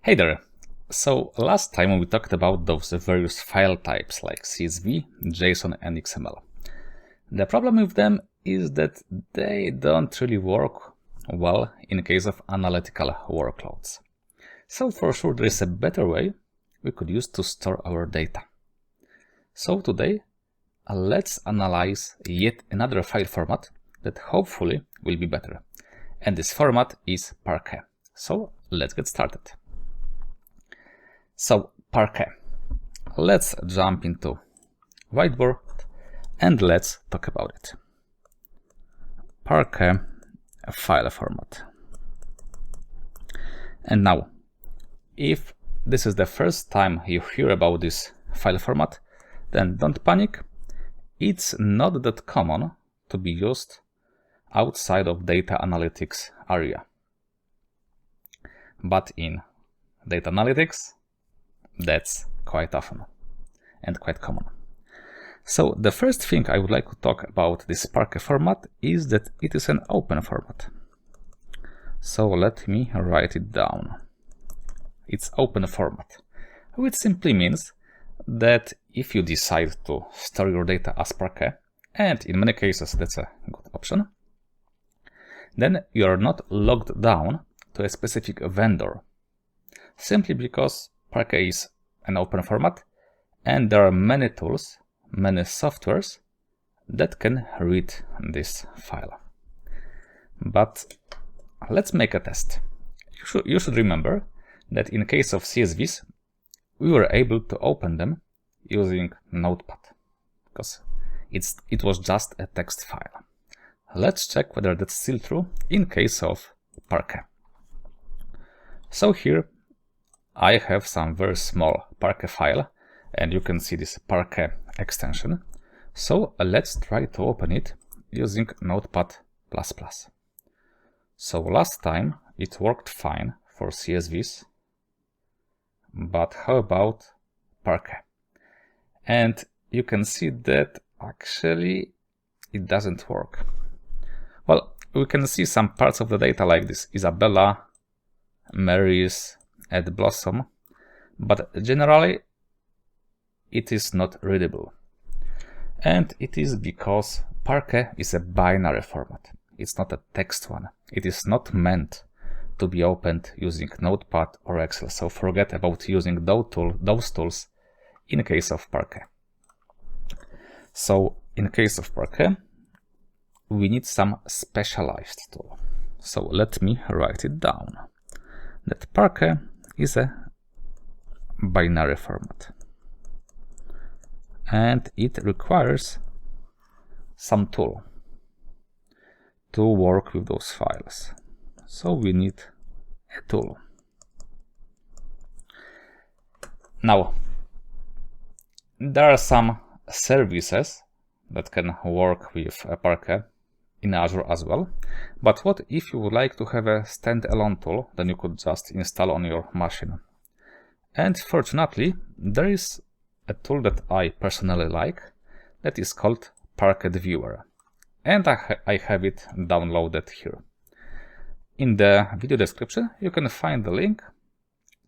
Hey there! So last time we talked about those various file types like CSV, JSON and XML. The problem with them is that they don't really work well in case of analytical workloads. So for sure there is a better way we could use to store our data. So today let's analyze yet another file format that hopefully will be better. And this format is Parquet. So let's get started. So Parquet. Let's jump into whiteboard and let's talk about it. Parquet file format. And now, if this is the first time you hear about this file format, then don't panic. It's not that common to be used outside of data analytics area. But in data analytics, that's quite often and quite common. So the first thing I would like to talk about this Parquet format is that it is an open format. So let me write it down. It's open format, which simply means that if you decide to store your data as Parquet, and in many cases that's a good option, then you are not locked down to a specific vendor, simply because Parquet is an open format and there are many tools, many softwares that can read this file. But let's make a test. You should remember that in case of CSVs, we were able to open them using Notepad because it was just a text file. Let's check whether that's still true in case of Parquet. So here I have some very small Parquet file and you can see this Parquet extension. So let's try to open it using Notepad++. So last time it worked fine for CSVs, but how about Parquet? And you can see that actually it doesn't work. Well, we can see some parts of the data like this: Isabella, Mary's, and Blossom, but generally it is not readable. And it is because Parquet is a binary format. It's not a text one. It is not meant to be opened using Notepad or Excel, so forget about using those tools in case of Parquet. So in case of Parquet, we need some specialized tool. So let me write it down. That Parquet is a binary format and it requires some tool to work with those files. So we need a tool. Now, there are some services that can work with Parquet in Azure as well. But what if you would like to have a standalone tool, then you could just install on your machine. And fortunately, there is a tool that I personally like that is called ParquetViewer. And I have it downloaded here. In the video description, you can find the link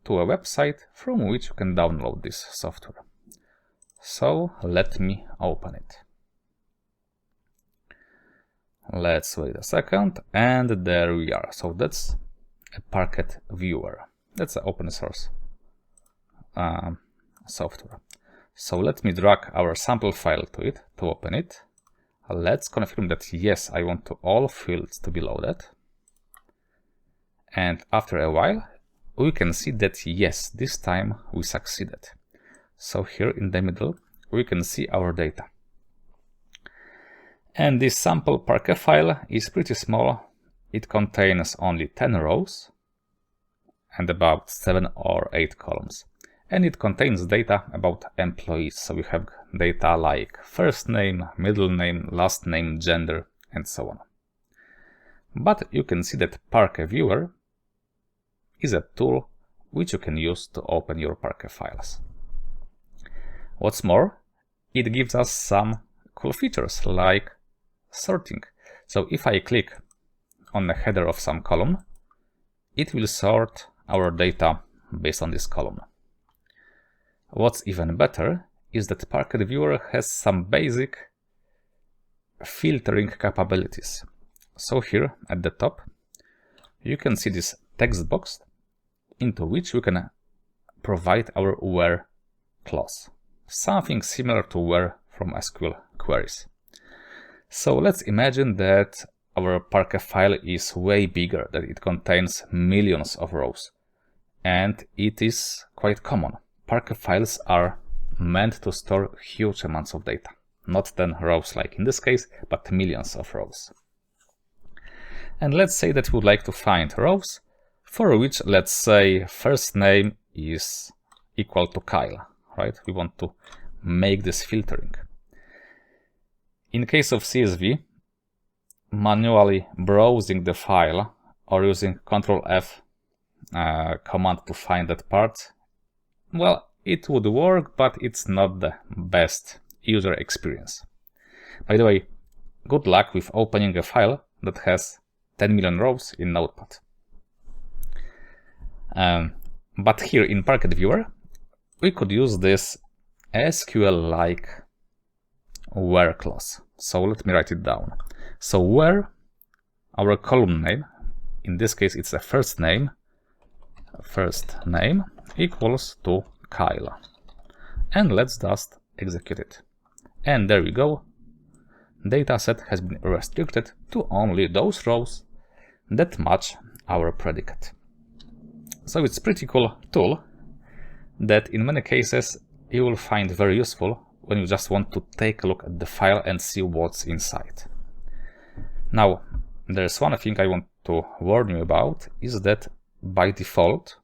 to a website from which you can download this software. So let me open it. Let's wait a second, and there we are. So that's a ParquetViewer. That's an open source software. So let me drag our sample file to it to open it. Let's confirm that yes, I want all fields to be loaded. And after a while, we can see that yes, this time we succeeded. So here in the middle, we can see our data. And this sample Parquet file is pretty small. It contains only 10 rows and about 7 or 8 columns. And it contains data about employees. So we have data like first name, middle name, last name, gender, and so on. But you can see that ParquetViewer is a tool which you can use to open your Parquet files. What's more, it gives us some cool features like sorting. So if I click on the header of some column, it will sort our data based on this column. What's even better is that ParquetViewer has some basic filtering capabilities. So here at the top, you can see this text box into which we can provide our where clause. Something similar to where from SQL queries. So let's imagine that our Parquet file is way bigger, that it contains millions of rows. And it is quite common. Parquet files are meant to store huge amounts of data. Not 10 rows like in this case, but millions of rows. And let's say that we would like to find rows for which, let's say, first name is equal to Kyle, right? We want to make this filtering. In case of CSV, manually browsing the file or using Ctrl+F command to find that part, well, it would work, but it's not the best user experience. By the way, good luck with opening a file that has 10 million rows in Notepad. But here in ParquetViewer, we could use this SQL-like where clause. So let me write it down. So where our column name, in this case it's a first name equals to Kyle. And let's just execute it. And there we go. Dataset has been restricted to only those rows that match our predicate. So it's a pretty cool tool that in many cases you will find very useful when you just want to take a look at the file and see what's inside. Now, there's one thing I want to warn you about, is that by default,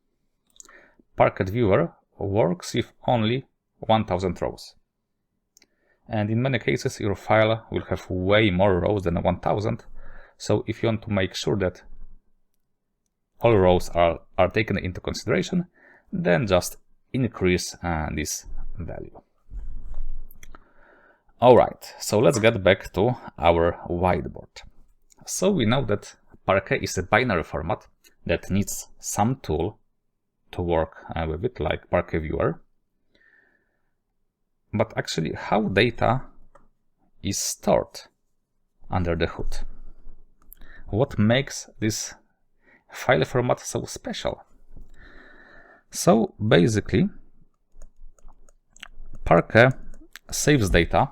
ParquetViewer works with only 1000 rows. And in many cases, your file will have way more rows than 1000. So if you want to make sure that all rows are taken into consideration, then just increase this value. Alright, so let's get back to our whiteboard. So we know that Parquet is a binary format that needs some tool to work with it, like ParquetViewer. But actually, how data is stored under the hood? What makes this file format so special? So basically, Parquet saves data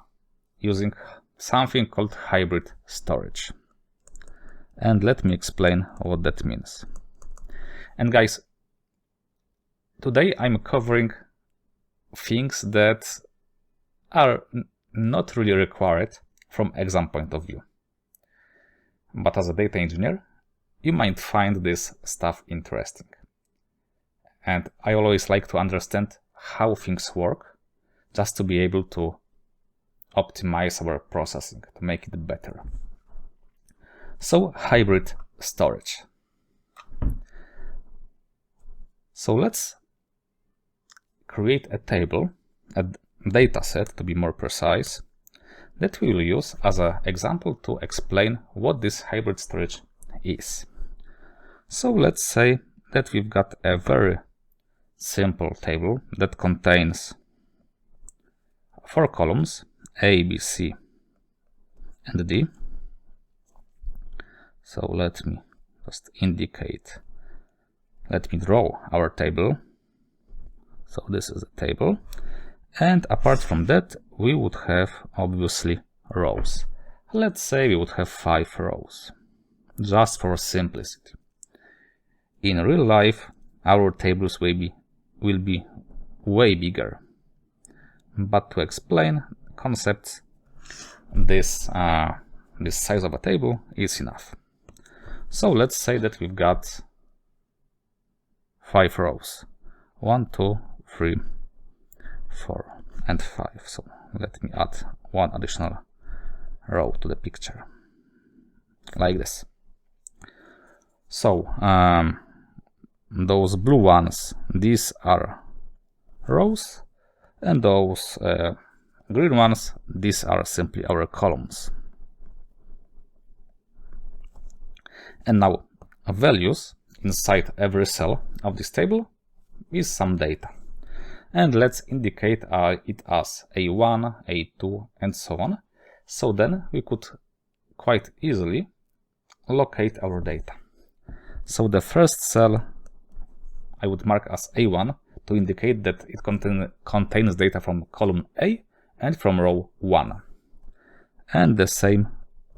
using something called hybrid storage. And let me explain what that means. And guys, today I'm covering things that are not really required from exam point of view. But as a data engineer, you might find this stuff interesting. And I always like to understand how things work, just to be able to optimize our processing, to make it better. So, hybrid storage. So let's create a table, a data set to be more precise, that we will use as an example to explain what this hybrid storage is. So let's say that we've got a very simple table that contains 4 columns, A, B, C, and D. So let me just indicate, let me draw our table. So this is a table. And apart from that, we would have obviously rows. Let's say we would have 5 rows, just for simplicity. In real life, our tables will be way bigger. But to explain concepts, this size of a table is enough. So let's say that we've got 5 rows. 1, 2, 3, 4, and 5. So let me add 1 additional row to the picture, like this. So those blue ones, these are rows, and those green ones, these are simply our columns. And now values inside every cell of this table is some data. And let's indicate it as A1, A2, and so on. So then we could quite easily locate our data. So the first cell I would mark as A1 to indicate that it contains data from column A and from row 1. And the same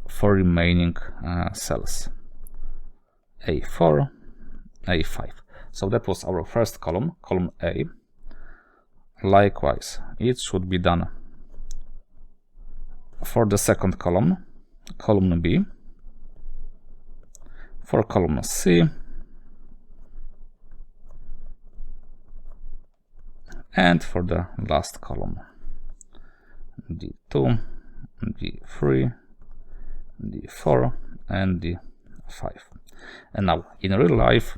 for remaining cells. A4, A5. So that was our first column, column A. Likewise, it should be done for the second column, column B, for column C, and for the last column, D2, D3, D4, and D5. And now, in real life,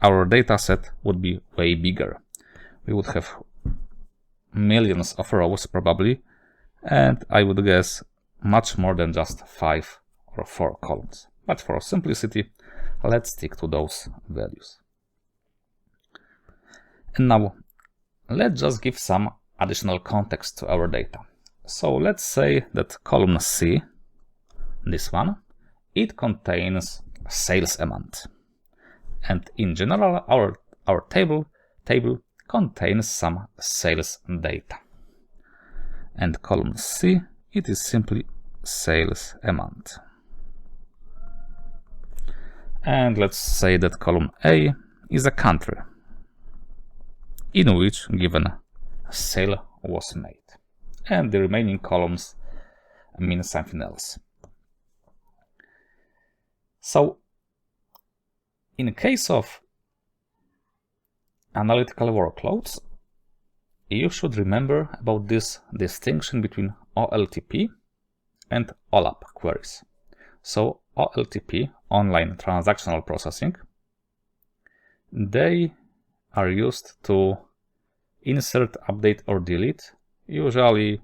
our data set would be way bigger. We would have millions of rows probably, and I would guess much more than just 5 or 4 columns. But for simplicity, let's stick to those values. And now, let's just give some additional context to our data. So let's say that column C, this one, it contains sales amount. And in general, our table contains some sales data. And column C, it is simply sales amount. And let's say that column A is a country in which given sale was made. And the remaining columns mean something else. So, in case of analytical workloads, you should remember about this distinction between OLTP and OLAP queries. So OLTP, online transactional processing, they are used to insert, update, or delete usually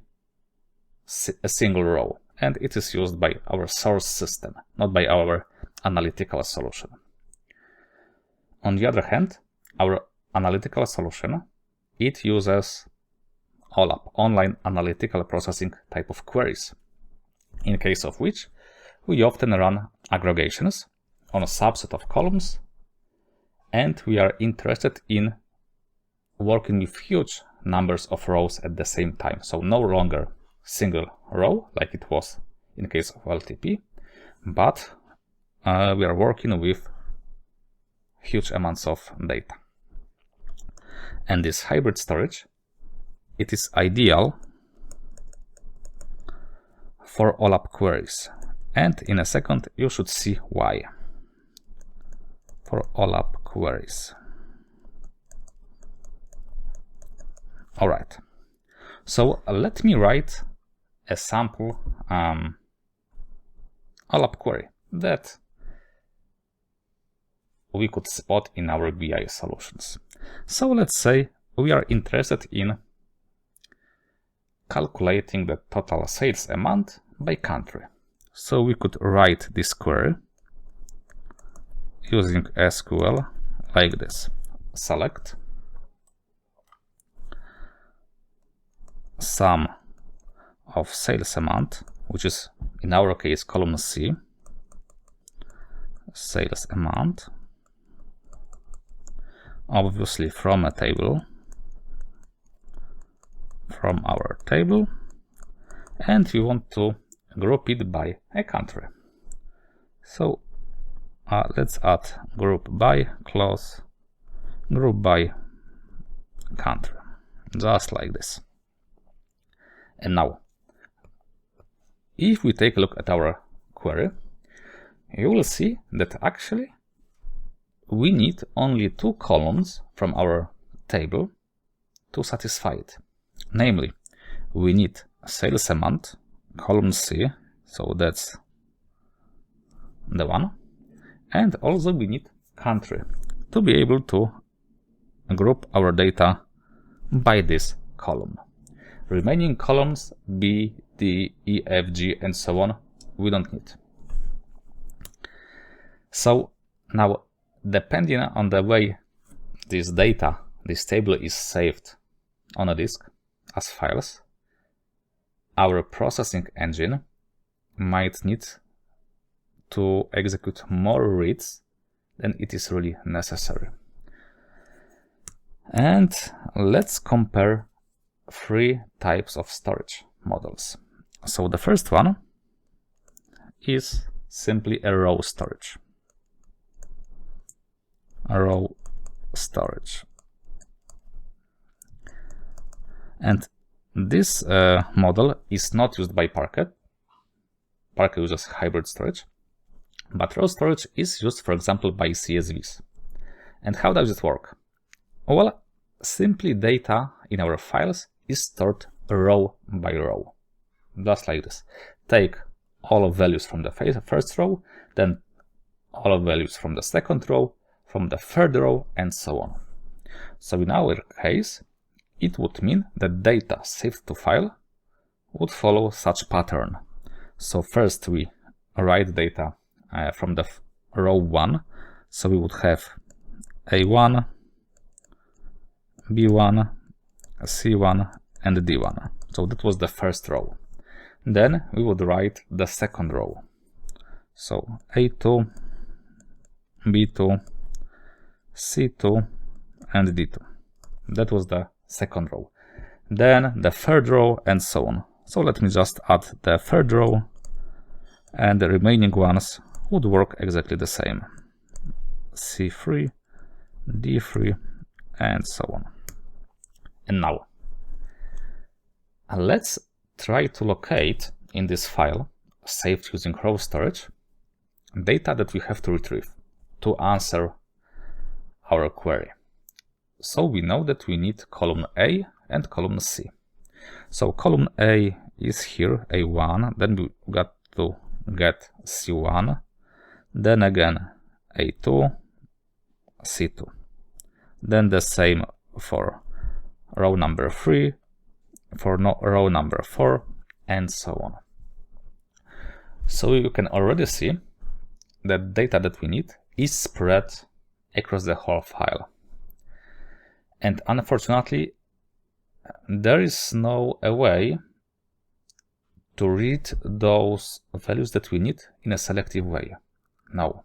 a single row, and it is used by our source system, not by our analytical solution. On the other hand, our analytical solution, it uses OLAP, online analytical processing type of queries, in case of which we often run aggregations on a subset of columns, and we are interested in working with huge numbers of rows at the same time. So no longer single row like it was in case of LTP, but we are working with huge amounts of data. And this hybrid storage, it is ideal for OLAP queries. And in a second, you should see why. For OLAP queries. All right. So let me write a sample OLAP query that we could spot in our BI solutions. So let's say we are interested in calculating the total sales amount by country. So we could write this query using SQL like this. Select sum of sales amount, which is in our case column C, sales amount, obviously from a table, from our table, and we want to group it by a country. So let's add group by clause, group by country, just like this. And now, if we take a look at our query, you will see that actually we need only 2 columns from our table to satisfy it. Namely, we need sales amount, column C, so that's the one, and also we need country to be able to group our data by this column. Remaining columns B, D, E, F, G, and so on, we don't need. So now, depending on the way this data, this table is saved on a disk as files, our processing engine might need to execute more reads than it is really necessary. And let's compare 3 types of storage models. So the first one is simply a raw storage. Raw storage. And this model is not used by Parquet. Parquet uses hybrid storage, but raw storage is used, for example, by CSVs. And how does it work? Well, simply data in our files is stored row by row, just like this. Take all of values from the first row, then all of values from the second row, from the third row, and so on. So in our case, it would mean that data saved to file would follow such pattern. So first we write data from the row 1, so we would have A1, B1, C1, and D1. So that was the first row. Then we would write the second row. So A2, B2, C2, and D2. That was the second row. Then the third row, and so on. So let me just add the third row, and the remaining ones would work exactly the same. C3, D3, and so on. And now, let's try to locate in this file, saved using raw storage, data that we have to retrieve to answer our query. So we know that we need column A and column C. So column A is here, A1, then we got to get C1, then again A2, C2. Then the same for row number 3, for row number 4, and so on. So you can already see that data that we need is spread across the whole file. And unfortunately, there is no way to read those values that we need in a selective way. No,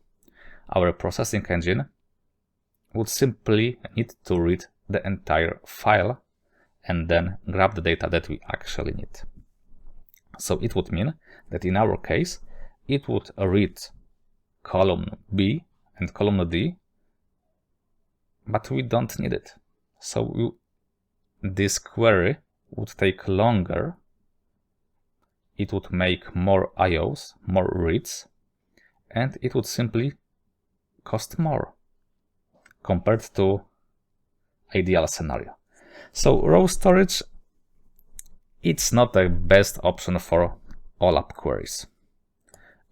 our processing engine would simply need to read the entire file and then grab the data that we actually need. So it would mean that in our case, it would read column B and column D, but we don't need it. So this query would take longer, it would make more IOs, more reads, and it would simply cost more compared to ideal scenario. So raw storage, it's not the best option for OLAP queries.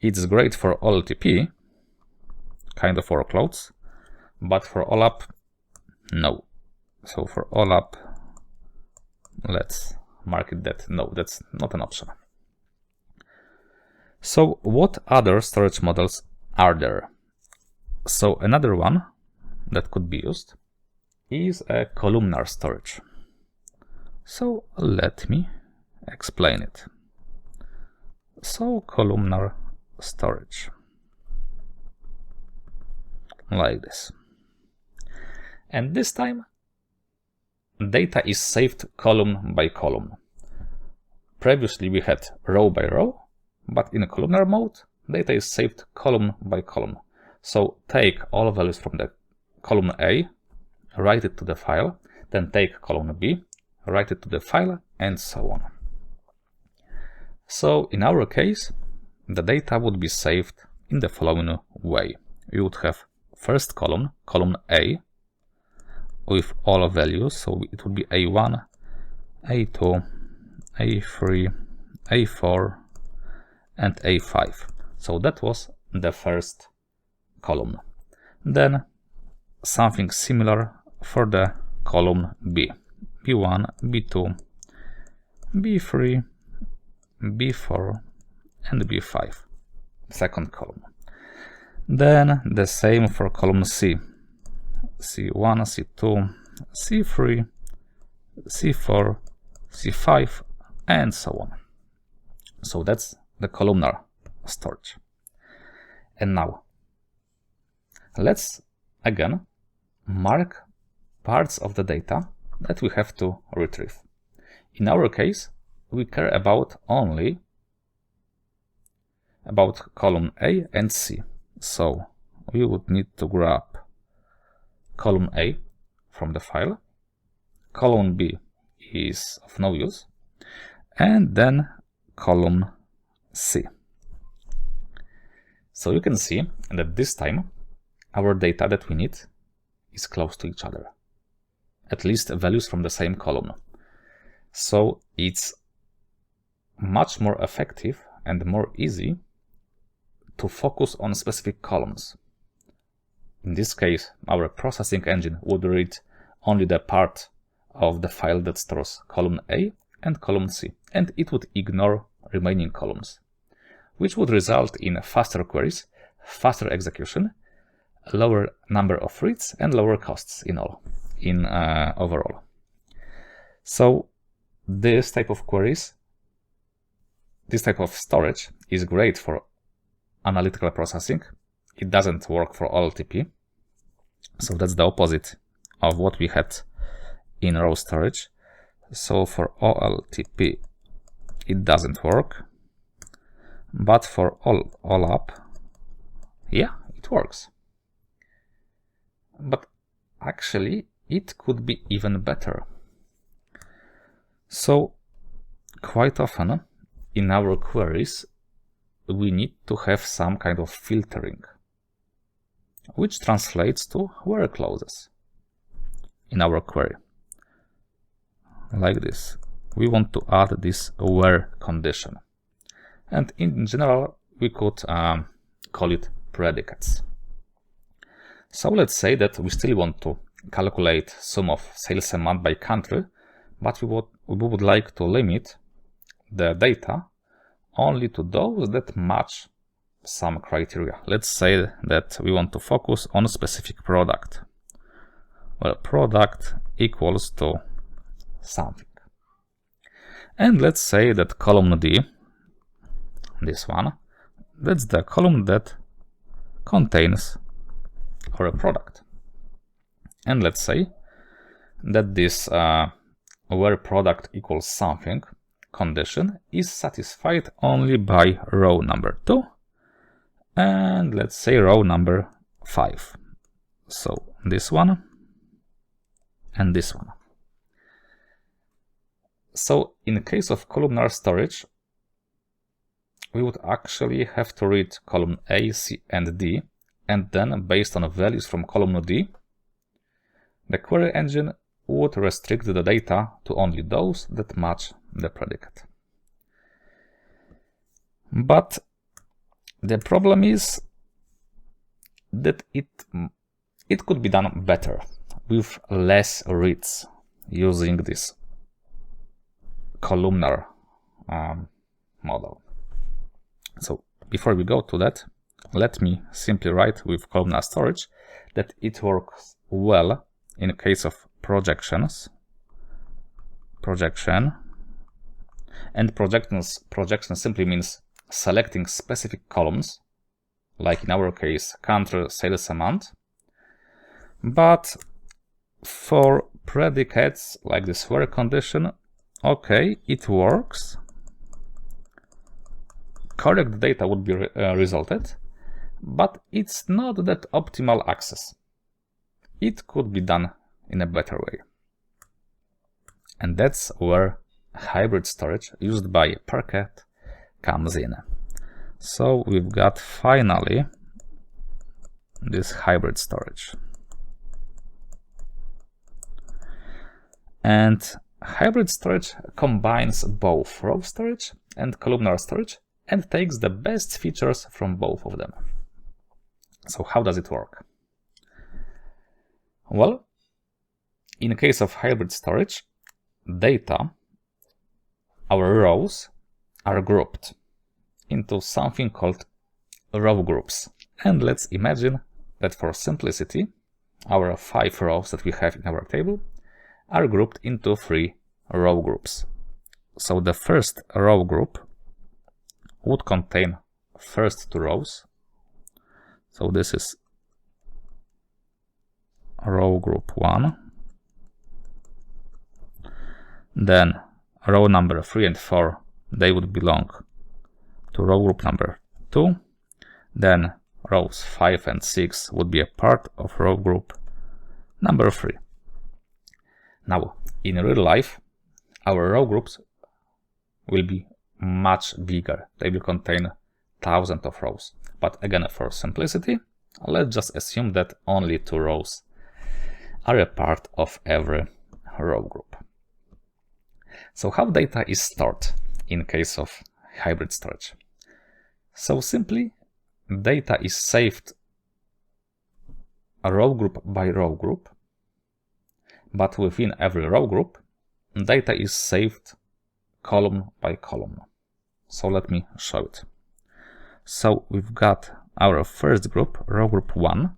It's great for OLTP kind of workloads, but for OLAP, no. So for OLAP, let's mark it that no, that's not an option. So what other storage models are there? So another one that could be used is a columnar storage. So let me explain it. So columnar storage, like this. And this time, data is saved column by column. Previously we had row by row, but in a columnar mode, data is saved column by column. So take all values from the column A, write it to the file, then take column B, write it to the file, and so on. So in our case, the data would be saved in the following way. We would have first column, column A, with all values, so it would be A1, A2, A3, A4, and A5. So that was the first column. Then something similar for the column B. B1, B2, B3, B4, and B5. Second column. Then the same for column C. C1, C2, C3, C4, C5, and so on. So that's the columnar storage. And now, let's again mark parts of the data that we have to retrieve. In our case, we care about only about column A and C. So we would need to grab column A from the file, column B is of no use, and then column C. So you can see that this time our data that we need is close to each other, at least values from the same column. So it's much more effective and more easy to focus on specific columns. In this case, our processing engine would read only the part of the file that stores column A and column C, and it would ignore remaining columns, which would result in faster queries, faster execution, a lower number of reads, and lower costs overall. So this type of queries, this type of storage is great for analytical processing. It doesn't work for OLTP. So that's the opposite of what we had in raw storage. So for OLTP, it doesn't work. But for OLAP, yeah, it works. But actually, it could be even better. So quite often in our queries, we need to have some kind of filtering, which translates to where clauses in our query. Like this. We want to add this where condition. And in general, we could call it predicates. So let's say that we still want to calculate sum of sales amount by country, but we would like to limit the data only to those that match some criteria. Let's say that we want to focus on a specific product. Well, product equals to something. And let's say that column D, this one, that's the column that contains our product. And let's say that this where product equals something condition is satisfied only by row number 2 and let's say row number 5. So this one and this one. So in case of columnar storage, we would actually have to read column A, C, and D, and then based on values from column D, the query engine would restrict the data to only those that match the predicate. But the problem is that it could be done better with less reads using this columnar model. So before we go to that, let me simply write with columnar storage that it works well in case of projection, and projection simply means selecting specific columns, like in our case country, sales amount. But for predicates like this where condition, okay, it works. Correct data would be resulted, but it's not that optimal access. It could be done in a better way. And that's where hybrid storage used by Parquet comes in. So we've got finally this hybrid storage. And hybrid storage combines both raw storage and columnar storage and takes the best features from both of them. So how does it work? Well, in case of hybrid storage, data, our rows, are grouped into something called row groups. And let's imagine that for simplicity, our 5 rows that we have in our table are grouped into 3 row groups. So the first row group would contain first 2 rows. So this is row group 1. Then row number 3 and 4, they would belong to row group number 2. Then rows 5 and 6 would be a part of row group number 3. Now, in real life, our row groups will be much bigger. They will contain thousands of rows. But again, for simplicity, let's just assume that only 2 rows are a part of every row group. So how data is stored in case of hybrid storage? So simply, data is saved row group by row group, but within every row group, data is saved column by column. So let me show it. So we've got our first group, row group 1,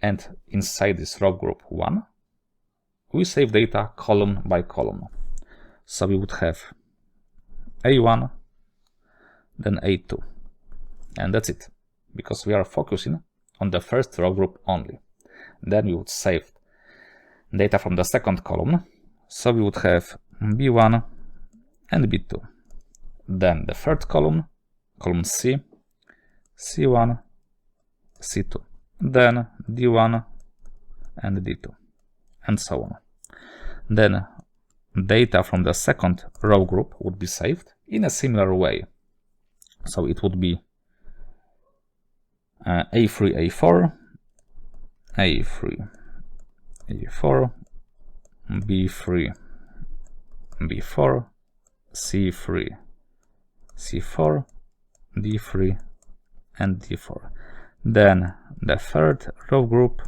and inside this row group 1, we save data column by column. So we would have A1, then A2, and that's it, because we are focusing on the first row group only. Then we would save data from the second column, so we would have B1 and B2. Then the third column, column C, C1, C2. Then D1 and D2, and so on. Then data from the second row group would be saved in a similar way. So it would be A3, A4, A3, A4, B3, B4, C3, C4, D3, and D4. Then the third row group,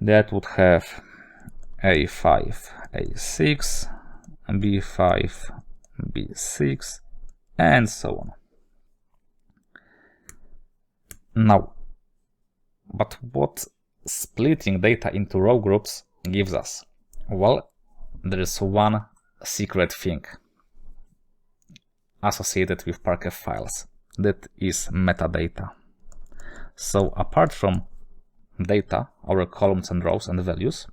that would have A5, A6, B5, B6, and so on. Now, but what splitting data into row groups gives us? Well, there is one secret thing associated with Parquet files, that is metadata. So apart from data, our columns and rows and values,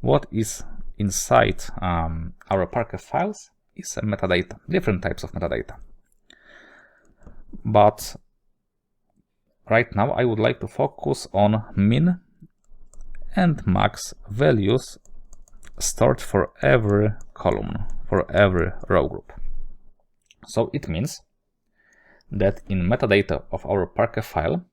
what is inside our Parquet files is a metadata, different types of metadata. But right now I would like to focus on min and max values stored for every column, for every row group. So it means that in metadata of our Parquet file,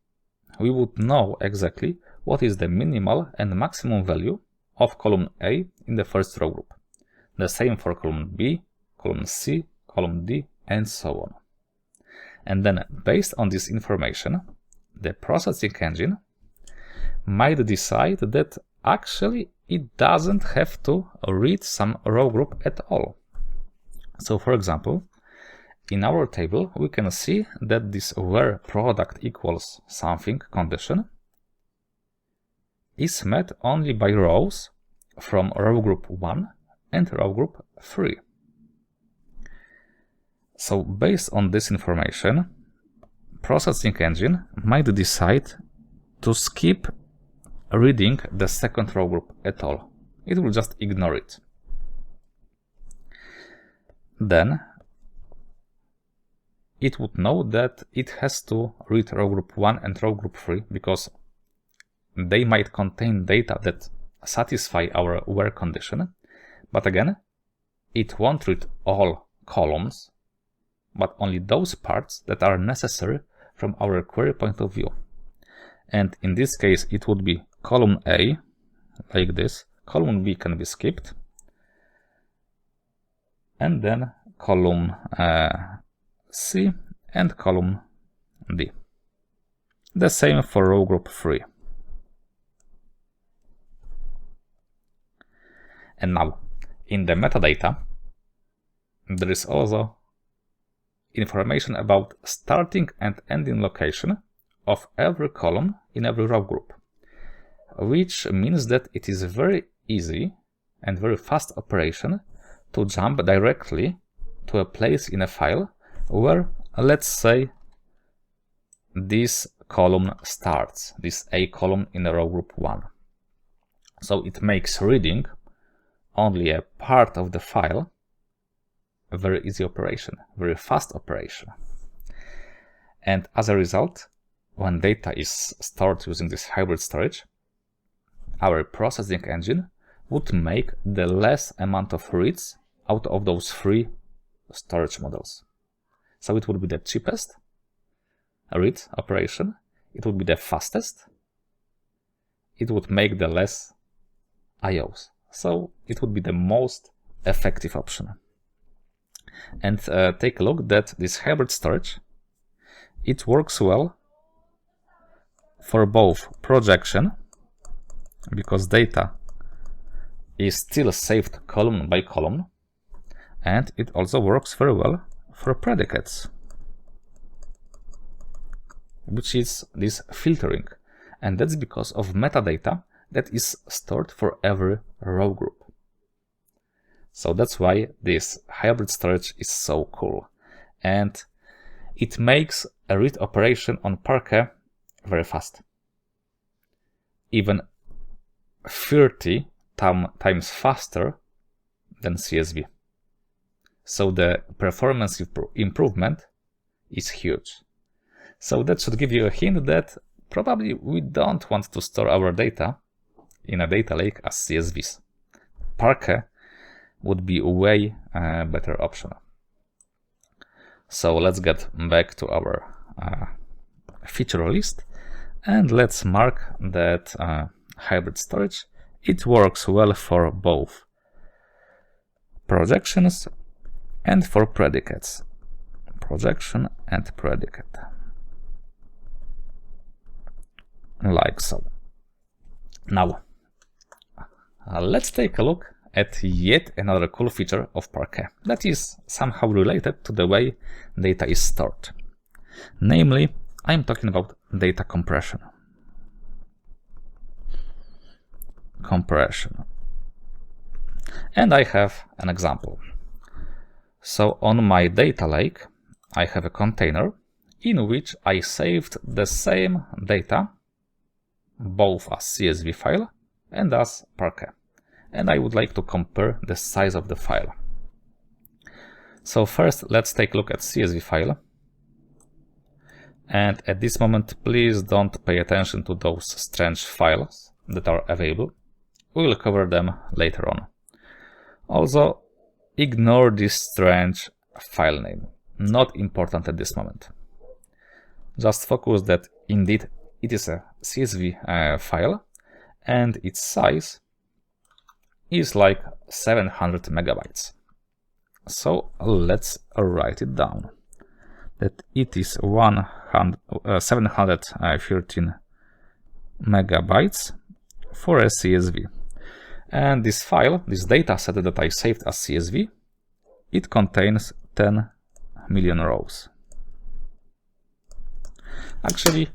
we would know exactly what is the minimal and maximum value of column A in the first row group. The same for column B, column C, column D, and so on. And then, based on this information, the processing engine might decide that actually it doesn't have to read some row group at all. So, for example, in our table, we can see that this where product equals something condition is met only by rows from row group 1 and row group 3. So based on this information, processing engine might decide to skip reading the second row group at all. It will just ignore it. Then it would know that it has to read row group 1 and row group 3 because they might contain data that satisfy our where condition. But again, it won't read all columns, but only those parts that are necessary from our query point of view. And in this case, it would be column A, like this. Column B can be skipped. And then column C and column D. The same for row group 3. And now, in the metadata, there is also information about starting and ending location of every column in every row group. which means that it is very easy and very fast operation to jump directly to a place in a file where, let's say, this column starts, this A column in row group 1. So it makes reading only a part of the file a very easy operation, very fast operation. And as a result, when data is stored using this hybrid storage, our processing engine would make the less amount of reads out of those 3 storage models. So it would be the cheapest read operation, it would be the fastest, it would make the less IOs. So it would be the most effective option. And take a look that this hybrid storage, it works well for both projection, because data is still saved column by column, and it also works very well for predicates, which is this filtering, and that's because of metadata that is stored for every row group. So that's why this hybrid storage is so cool, and it makes a read operation on Parquet very fast, even 30 times faster than CSV. So the performance improvement is huge. So that should give you a hint that probably we don't want to store our data in a data lake as CSVs. Parquet would be a way better option. So let's get back to our feature list, and let's mark that hybrid storage, it works well for both projections and for predicates. Projection and predicate. Like so. Now, let's take a look at yet another cool feature of Parquet that is somehow related to the way data is stored. Namely, I'm talking about data compression. And I have an example. So on my data lake, I have a container in which I saved the same data, both as CSV file and as Parquet. And I would like to compare the size of the file. So first, let's take a look at CSV file. And at this moment, please don't pay attention to those strange files that are available. We will cover them later on. Also, ignore this strange file name. Not important at this moment. Just focus that indeed it is a CSV file and its size is like 700 megabytes. So let's write it down. That it is 713 megabytes for a CSV. And this file, this data set that I saved as CSV, it contains 10 million rows. Actually,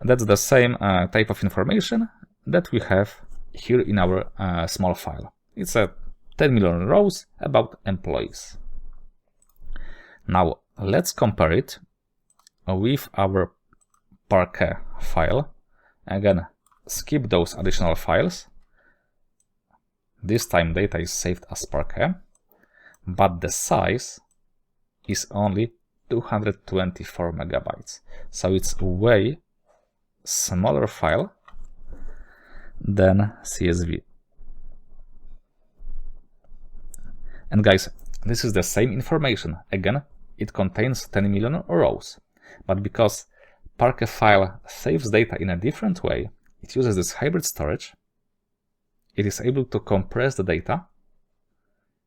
that's the same type of information that we have here in our small file. It's a 10 million rows about employees. Now, let's compare it with our Parquet file. Again, skip those additional files. This time data is saved as Parquet, but the size is only 224 megabytes. So it's a way smaller file than CSV. And guys, this is the same information. Again, it contains 10 million rows, but because Parquet file saves data in a different way, it uses this hybrid storage, it is able to compress the data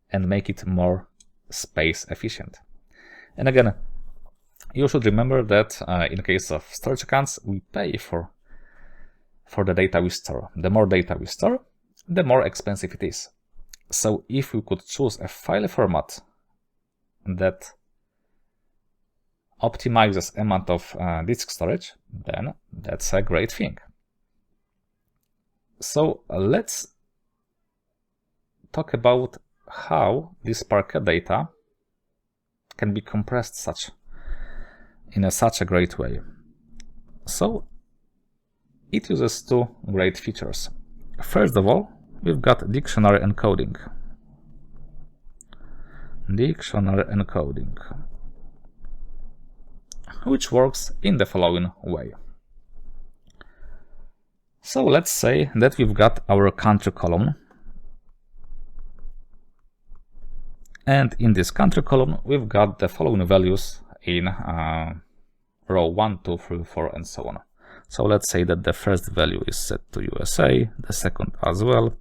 and make it more space efficient. And again, you should remember that in case of storage accounts, we pay for the data we store. The more data we store, the more expensive it is. So if we could choose a file format that optimizes amount of disk storage, then that's a great thing. So let's talk about how this Parquet data can be compressed in such a great way. So it uses two great features. First of all, we've got dictionary encoding. Dictionary encoding, which works in the following way. So let's say that we've got our country column, and in this country column we've got the following values in row 1, 2, 3, 4, and so on. So let's say that the first value is set to USA, the second as well,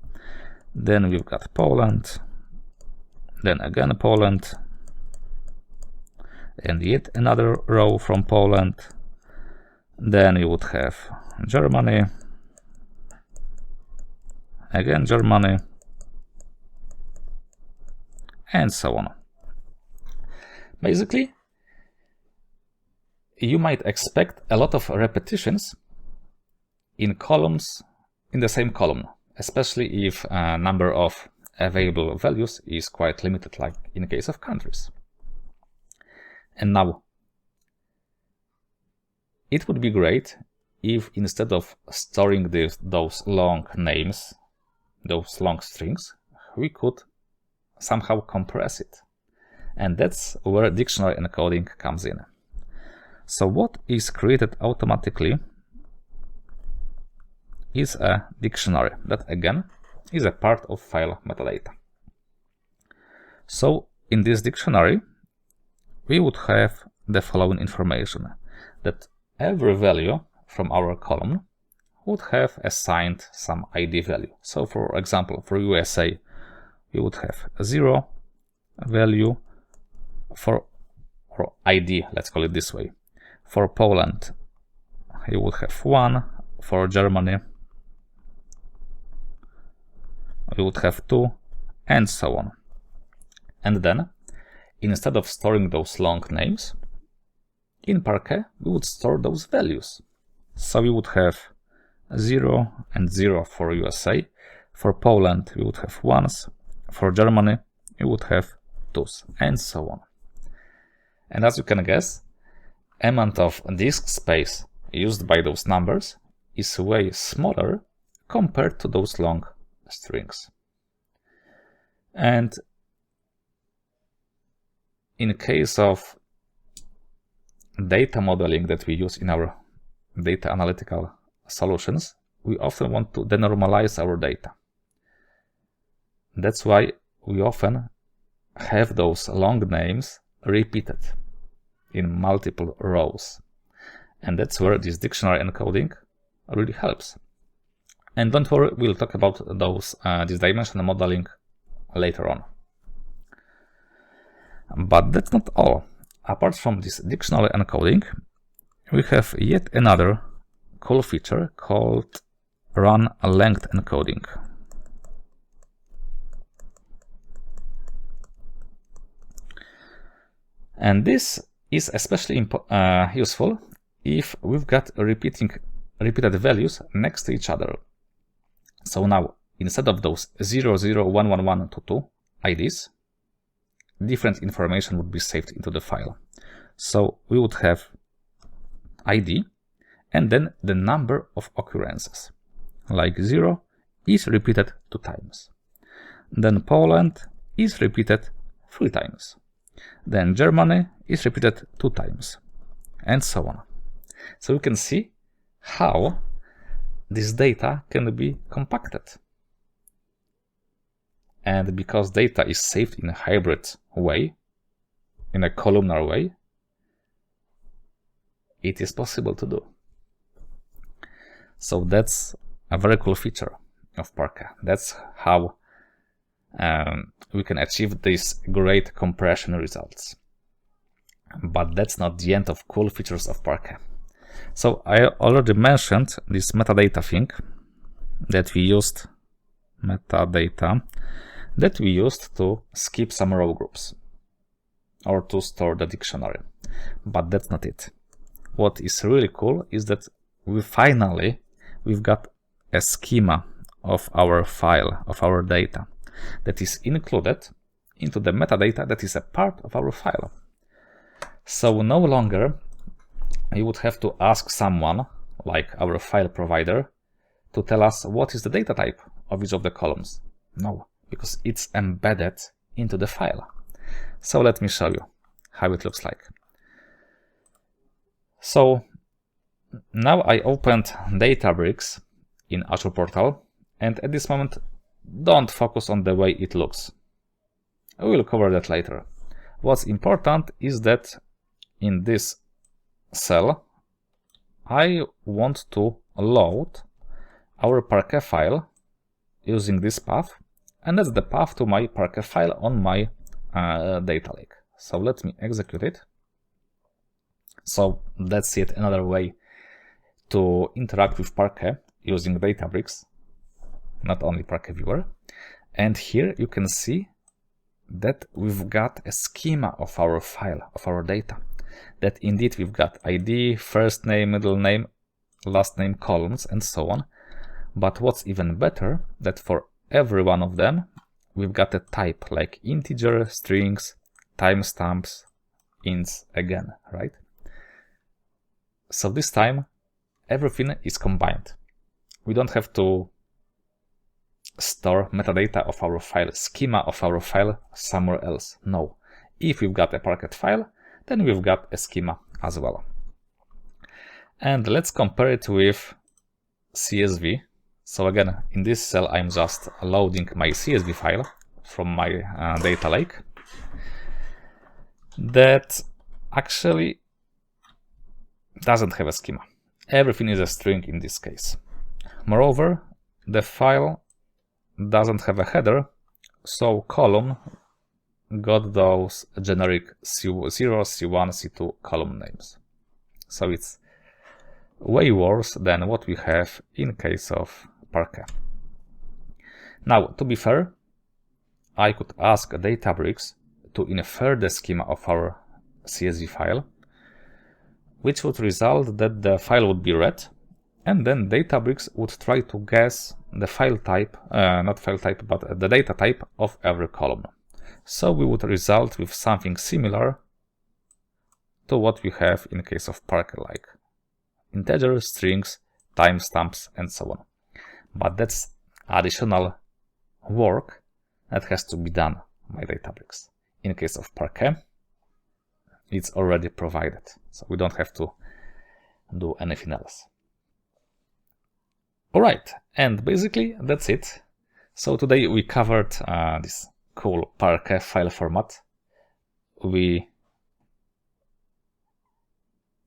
then we've got Poland, then again Poland, and yet another row from Poland, then you would have Germany, again Germany, and so on. Basically, you might expect a lot of repetitions in columns in the same column, especially if a number of available values is quite limited, like in case of countries. And now, it would be great if instead of storing those long names, those long strings, we could somehow compress it. And that's where dictionary encoding comes in. So what is created automatically is a dictionary that again is a part of file metadata. So in this dictionary we would have the following information, that every value from our column would have assigned some ID value. So for example, for USA we would have 0 value for or ID, let's call it this way. For Poland you would have 1, for Germany we would have 2, and so on. And then, instead of storing those long names, in Parquet we would store those values. So we would have 0 and 0 for USA, for Poland we would have 1s, for Germany we would have 2s, and so on. And as you can guess, amount of disk space used by those numbers is way smaller compared to those long strings. And in case of data modeling that we use in our data analytical solutions, we often want to denormalize our data. That's why we often have those long names repeated in multiple rows. And that's where this dictionary encoding really helps. And don't worry, we'll talk about this dimensional modeling later on. But that's not all. Apart from this dictionary encoding, we have yet another cool feature called run length encoding. And this is especially useful if we've got repeated values next to each other. So now, instead of those 0, 0, 1, 1, 1, 2, 2 IDs, different information would be saved into the file. So we would have ID and then the number of occurrences. Like 0 is repeated 2 times. Then Poland is repeated 3 times. Then Germany is repeated 2 times. And so on. So you can see how this data can be compacted. And because data is saved in a hybrid way, in a columnar way, it is possible to do. So that's a very cool feature of Parquet. That's how we can achieve these great compression results. But that's not the end of cool features of Parquet. So I already mentioned this metadata thing that we used, to skip some row groups or to store the dictionary. But that's not it. What is really cool is that we've got a schema of our file, of our data, that is included into the metadata that is a part of our file. So no longer you would have to ask someone, like our file provider, to tell us what is the data type of each of the columns. No, because it's embedded into the file. So let me show you how it looks like. So now I opened Databricks in Azure portal, and at this moment don't focus on the way it looks. I will cover that later. What's important is that in this cell I want to load our Parquet file using this path, and that's the path to my Parquet file on my data lake. So let me execute it. So that's yet another way to interact with Parquet using Databricks, not only ParquetViewer. And here you can see that we've got a schema of our file, of our data. That indeed we've got ID, first name, middle name, last name, columns, and so on. But what's even better, that for every one of them, we've got a type like integer, strings, timestamps, ints again, right? So this time, everything is combined. We don't have to store metadata of our file, schema of our file somewhere else. No. If we've got a Parquet file, then we've got a schema as well. And let's compare it with CSV. So again, in this cell, I'm just loading my CSV file from my data lake that actually doesn't have a schema. Everything is a string in this case. Moreover, the file doesn't have a header, so column got those generic C0, C1, C2 column names. So it's way worse than what we have in case of Parquet. Now, to be fair, I could ask Databricks to infer the schema of our CSV file, which would result that the file would be read, and then Databricks would try to guess the file type, not file type, but the data type of every column. So we would result with something similar to what we have in case of Parquet, like integers, strings, timestamps, and so on. But that's additional work that has to be done by Databricks. In case of Parquet, it's already provided, so we don't have to do anything else. Alright, and basically that's it. So today we covered this cool Parquet file format. We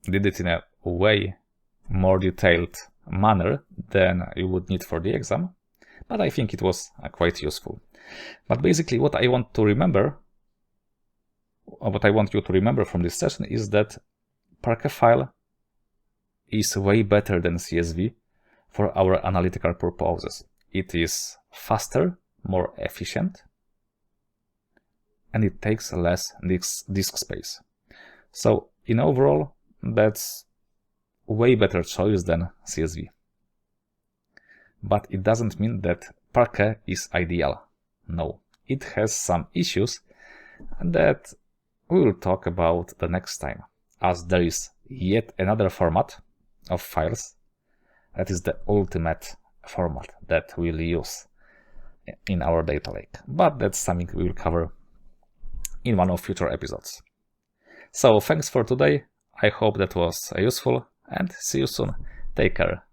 did it in a way more detailed manner than you would need for the exam, but I think it was quite useful. But basically what I want to remember, or what I want you to remember from this session, is that Parquet file is way better than CSV for our analytical purposes. It is faster, more efficient, and it takes less disk space. So in overall, that's way better choice than CSV. But it doesn't mean that Parquet is ideal. No, it has some issues that we will talk about the next time, as there is yet another format of files that is the ultimate format that we'll use in our data lake. But that's something we will cover in one of future episodes. So thanks for today. I hope that was useful, and see you soon. Take care.